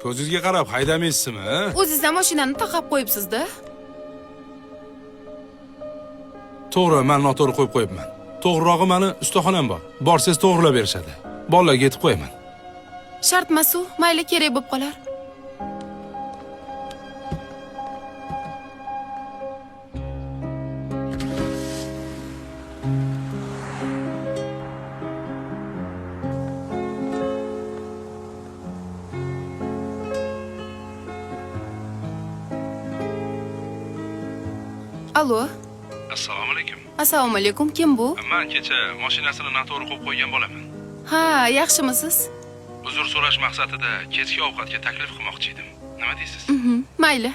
Ko'zingizga qarab haydamaysizmi? O'zingiz ham mashinani taqab qo'yibsiz-da. To'g'ri, men noto'g'ri qo'yib qo'yibman. To'g'rirog'i meni ustaxonam bor. Borsangiz to'g'rilab berishadi. Bolalarga yetib qo'yaman. Shartmas-u, mayli kerak bo'lib qolar. Alo. Assalomu alaykum. Assalomu alaykum. Kim bu? Men kecha mashinasini noto'g'ri qo'yib qo'ygan bo'laman. Ha, yaxshimisiz? Uzr so'rash maqsadida kechki ovqatga taklif qilmoqchi edim. Nima deysiz? Mayli.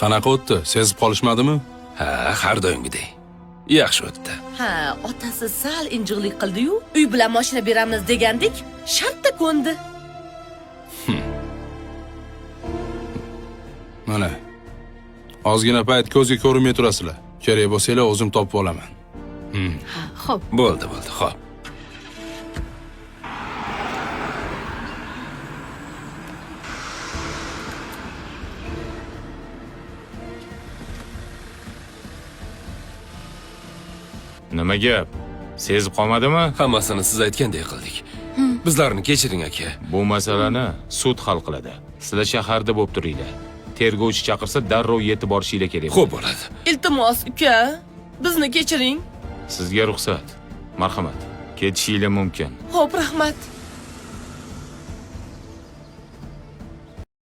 Qanaqa o'tdi? Sezib qolishmadimi? Ha, har doimgidek. Yaxshi o'tdi. Ha, otasi sal injiqlik qildi-yu, uy bilan mashina beramiz degandik, shartda ko'ndi. Mana. Ozgina payt ko'zga ko'rinmay turasizlar. Kerak bo'lsa-lar o'zim topib olaman. Xo'p. Bo'ldi, xo'p. Nima gap? Sezib qolmadimi? Hammasini siz aytgandek qildik. Bizlarni kechiring aka. Bu masalani sud hal qiladi. Sizlar shaharda bo'lib turinglar. Tergovchi chaqirsa darrov yetib borishinglar kerak. Xo'p bo'ladi. Iltimos, uka, bizni kechiring. Sizga ruxsat. Marhamat. Ketishinglar mumkin. Xo'p, rahmat.